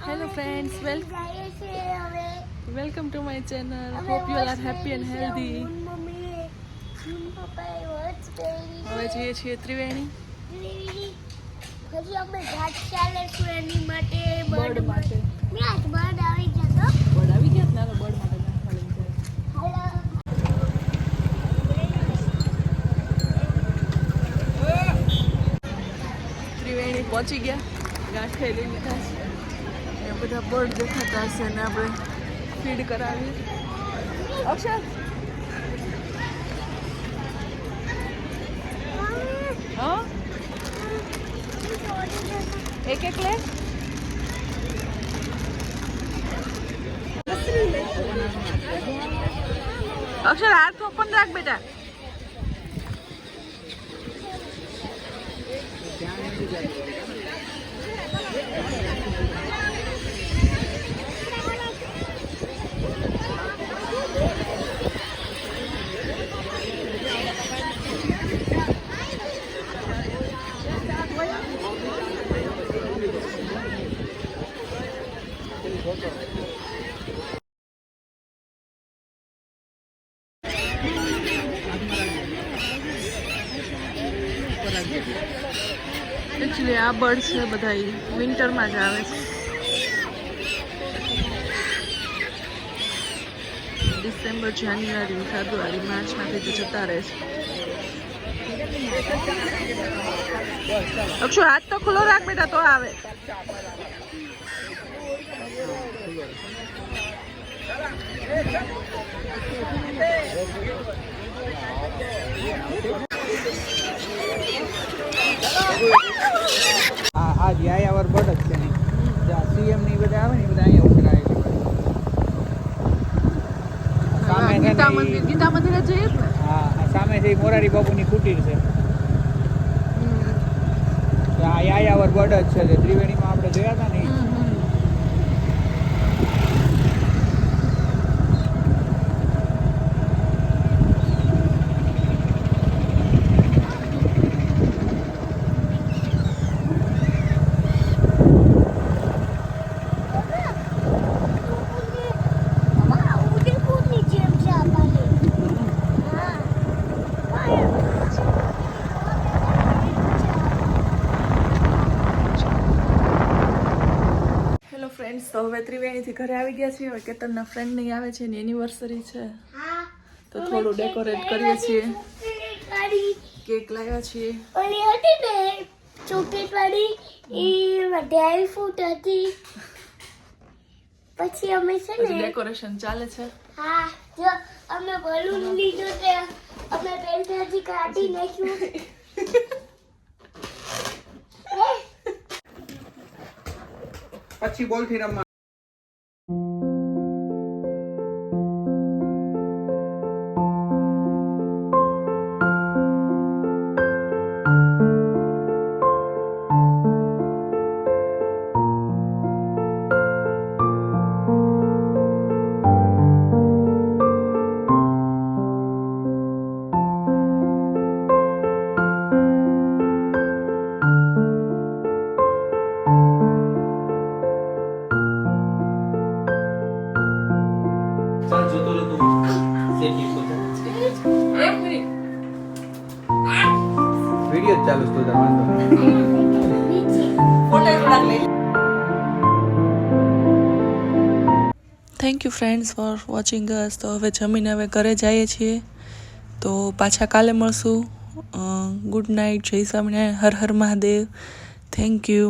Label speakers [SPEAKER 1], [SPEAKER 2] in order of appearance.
[SPEAKER 1] Hello friends, welcome to my channel. Hope you all are happy and healthy. હવે જઈએ છીએ ત્રિવેણી.
[SPEAKER 2] હજી અમે ઘાટ ચાલે છે એની માટે
[SPEAKER 1] બર્ડ માટે.
[SPEAKER 2] બર્ડ આવી જતો.
[SPEAKER 1] બર્ડ આવી ગયા ના બર્ડ માટે નાખવા લઈને જાય. ત્રિવેણી પહોંચી ગયા. ગાંઠે લઈ લીધા છે. અહીંયા બધા બર્ડ દેખાતા હશે ને આપણે ફીડ કરાવી. અક્ષર હા એક લે. અક્ષર હાથ ઓપન રાખ બેટા. એકચ્યુઅલી આ બર્ડ છે બધા વિન્ટરમાં જ આવે છે. ડિસેમ્બર, જાન્યુઆરી, ફેબ્રુઆરી, માર્ચમાંથી તો જતા રહે છે. અક્ષુ હાથ તો ખુલ્લો રાખ બેટા તો આવે.
[SPEAKER 3] આ યાયાવર બર્ડ જ છે ને જ્યાં સીએમ ની બધા આવે ને એ બધા અહીંયા ઉતરાયેલી
[SPEAKER 1] ગીતા મંદિરે જઈએ ને.
[SPEAKER 3] હા સામે છે મોરારી બાપુની કુટીર છે. આ યાયાવર બર્ડ જ છે ત્રિવેણીમાં આપણે જોયા હતા ને.
[SPEAKER 1] ફ્રેન્ડ્સ તો હવે ત્રિવેણીથી ઘરે આવી ગયા છીએ. હવે કેતનના ફ્રેન્ડની આવે છે એની એનિવર્સરી છે તો થોડું ડેકોરેટ કરીએ છીએ. કેક લાવ્યા છીએ.
[SPEAKER 2] ઓલી હતી ને ચોકલેટ વાળી એ ડ્રાય ફ્રૂટ હતી. પછી અમે છે ને
[SPEAKER 1] ડેકોરેશન ચાલે છે.
[SPEAKER 2] હા જો અમે બલૂન લીધો તે અમે પહેલાથી કાઢી નાખ્યું.
[SPEAKER 3] પછી બોલથી રમવા. વિડિયો ચાલુ છે તો વાંધો
[SPEAKER 1] thank you friends for watching us. તો હવે જમીને હવે ઘરે જઈએ છીએ તો પાછા કાલે મળશું. Good night. જય સ્વામિનારાયણ. હર હર મહાદેવ. Thank you.